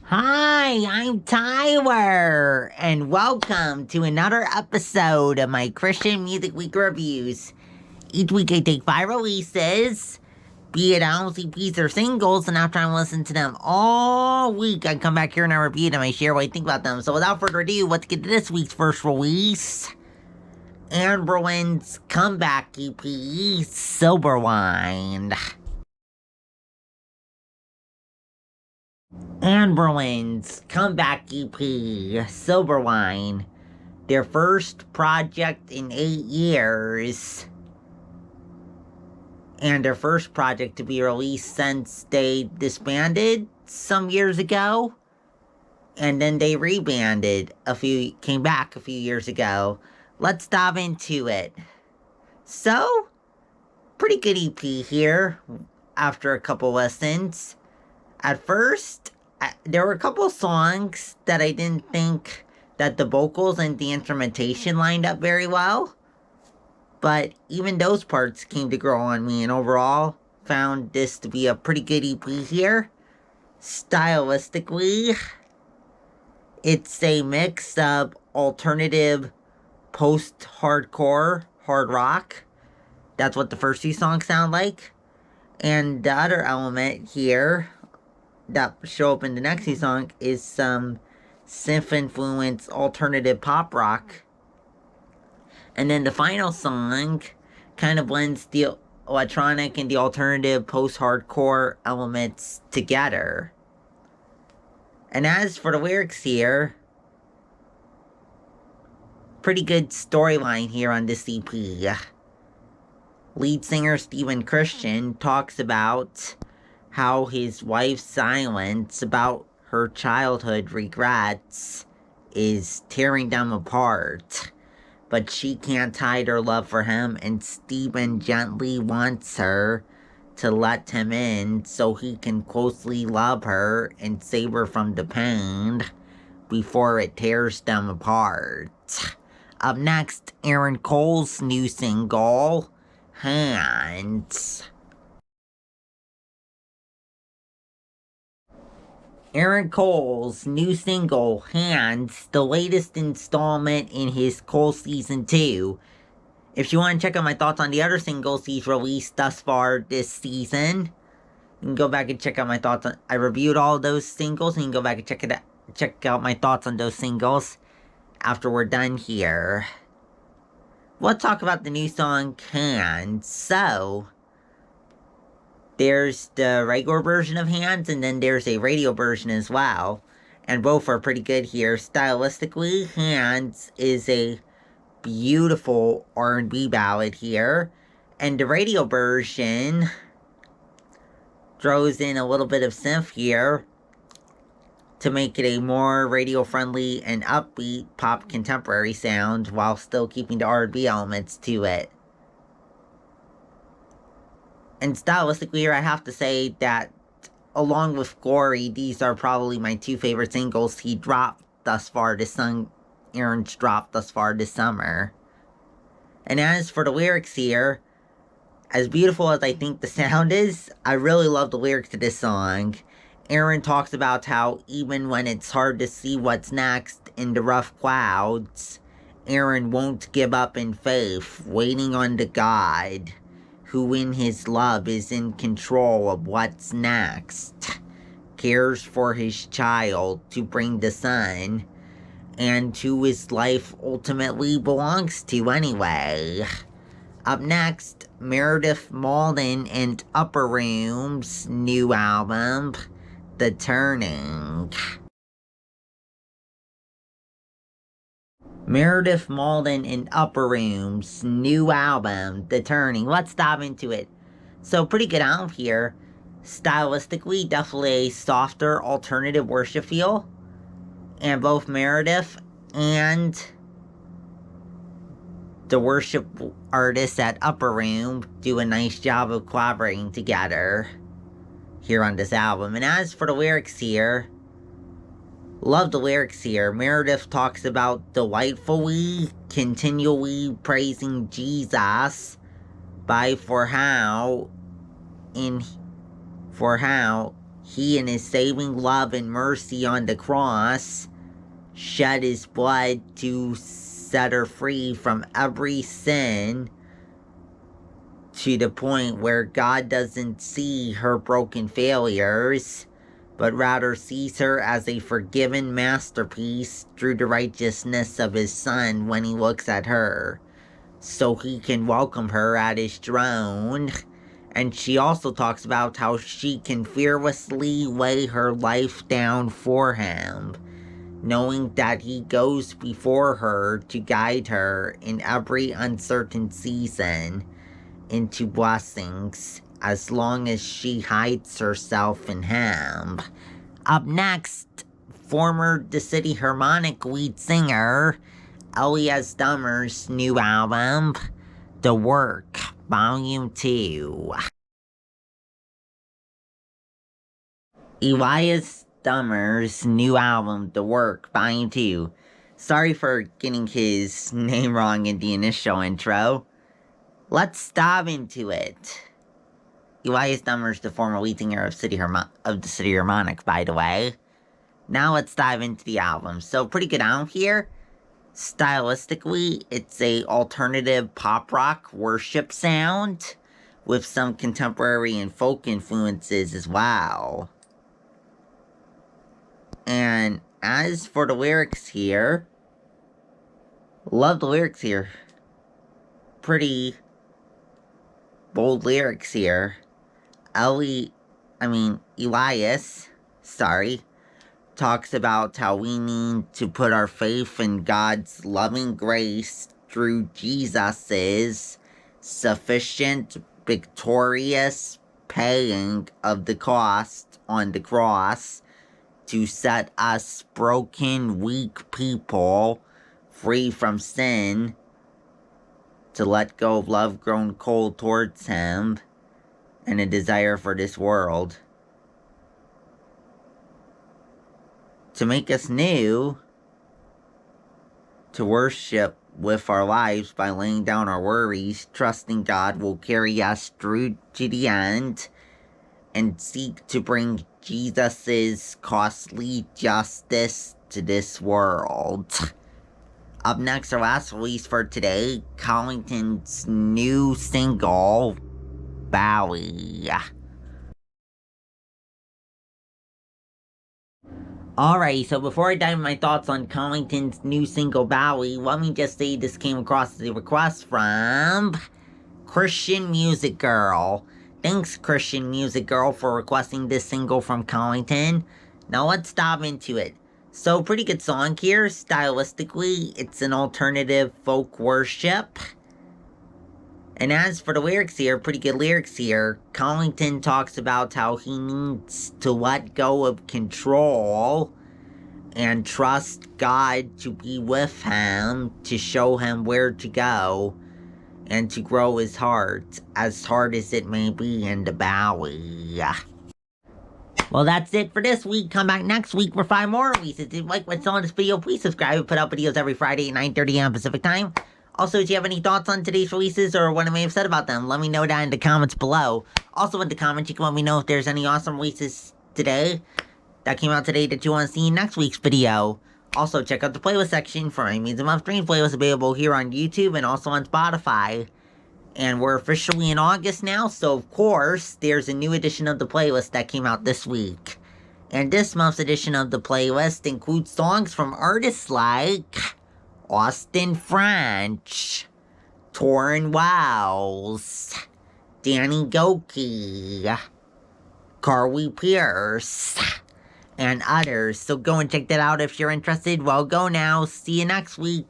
Hi, I'm Tyler, and welcome to another episode of my Christian Music Week reviews. Each week I take 5 releases, be it albums, EPs, or singles, and after I listen to them all week, I come back here and I review them, I share what I think about them. So without further ado, let's get to this week's first release. Anberlin's comeback EP, Silverline. Anberlin's comeback EP, Silverline, their first project in 8 years, and their first project to be released since they disbanded some years ago, and then they came back a few years ago. Let's dive into it. So, pretty good EP here, after a couple listens. At first, there were a couple songs that I didn't think that the vocals and the instrumentation lined up very well. But even those parts came to grow on me, and overall, found this to be a pretty good EP here. Stylistically, it's a mix of alternative, post-hardcore, hard rock. That's what the first two songs sound like. And the other element here that show up in the next song is some synth-influenced alternative pop rock. And then the final song kind of blends the electronic and the alternative post-hardcore elements together. And as for the lyrics here, pretty good storyline here on this EP. Lead singer Stephen Christian talks about how his wife's silence about her childhood regrets is tearing them apart. But she can't hide her love for him, and Stephen gently wants her to let him in so he can closely love her and save her from the pain before it tears them apart. Up next, Aaron Cole's new single, Hands. Aaron Cole's new single, Hands, the latest installment in his Cole Season 2. If you want to check out my thoughts on the other singles he's released thus far this season, you can go back and check out my thoughts on... I reviewed all those singles, and you can go back and check out my thoughts on those singles after we're done here. Let's talk about the new song, Hands. So, there's the regular version of Hands, and then there's a radio version as well. And both are pretty good here. Stylistically, Hands is a beautiful R&B ballad here. And the radio version throws in a little bit of synth here to make it a more radio-friendly and upbeat pop contemporary sound while still keeping the R&B elements to it. And stylistically here, I have to say that, along with Glory, these are probably my two favorite singles he dropped thus far this Aaron's dropped thus far this summer. And as for the lyrics here, as beautiful as I think the sound is, I really love the lyrics to this song. Aaron talks about how even when it's hard to see what's next in the rough clouds, Aaron won't give up in faith, waiting on the God who in his love is in control of what's next, cares for his child to bring the sun, and who his life ultimately belongs to anyway. Up next, Meredith Mauldin and UPPERROOM's new album, The Turning. Meredith Mauldin and UPPERROOM's new album, The Turning. Let's dive into it. So, pretty good album here. Stylistically, definitely a softer alternative worship feel. And both Meredith and the worship artists at UPPERROOM do a nice job of collaborating together here on this album. And as for the lyrics here, love the lyrics here. Meredith talks about delightfully, continually praising Jesus for how he in his saving love and mercy on the cross shed his blood to set her free from every sin, to the point where God doesn't see her broken failures, but rather sees her as a forgiven masterpiece through the righteousness of his Son when he looks at her, so he can welcome her at his throne. And she also talks about how she can fearlessly lay her life down for him, knowing that he goes before her to guide her in every uncertain season into blessings, as long as she hides herself in him. Up next, former The City Harmonic lead singer Elias Dummer's new album, The Work, Volume 2. Elias Dummer's new album, The Work, Volume 2. Sorry for getting his name wrong in the initial intro. Let's dive into it. Elias Dummer's the former lead singer of the City Harmonic, by the way. Now let's dive into the album. So, pretty good album here. Stylistically, it's a alternative pop rock worship sound with some contemporary and folk influences as well. And as for the lyrics here, love the lyrics here. Pretty bold lyrics here. Elias, talks about how we need to put our faith in God's loving grace through Jesus's sufficient, victorious paying of the cost on the cross to set us broken, weak people free from sin, to let go of love grown cold towards him, and a desire for this world. To make us new, to worship with our lives by laying down our worries, trusting God will carry us through to the end, and seek to bring Jesus' costly justice to this world. Up next, our last release for today, Collington's new single, Valley. Alright, so before I dive into my thoughts on Collington's new single, Valley, let me just say this came across as a request from Christian Music Girl. Thanks, Christian Music Girl, for requesting this single from Collington. Now let's dive into it. So, pretty good song here. Stylistically, it's an alternative folk worship. And as for the lyrics here, pretty good lyrics here. Collington talks about how he needs to let go of control and trust God to be with him, to show him where to go, and to grow his heart, as hard as it may be in the valley. Well, that's it for this week. Come back next week for 5 more releases. If you like what's on this video, please subscribe. We put out videos every Friday at 9:30 a.m. Pacific Time. Also, if you have any thoughts on today's releases or what I may have said about them, let me know down in the comments below. Also, in the comments, you can let me know if there's any awesome releases today that came out today that you want to see in next week's video. Also, check out the playlist section for my Music Month Stream playlist available here on YouTube and also on Spotify. And we're officially in August now, so of course, there's a new edition of the playlist that came out this week. And this month's edition of the playlist includes songs from artists like Austin French, Torrin Wells, Danny Goki, Carly Pierce, and others. So go and check that out if you're interested. Well, go now. See you next week.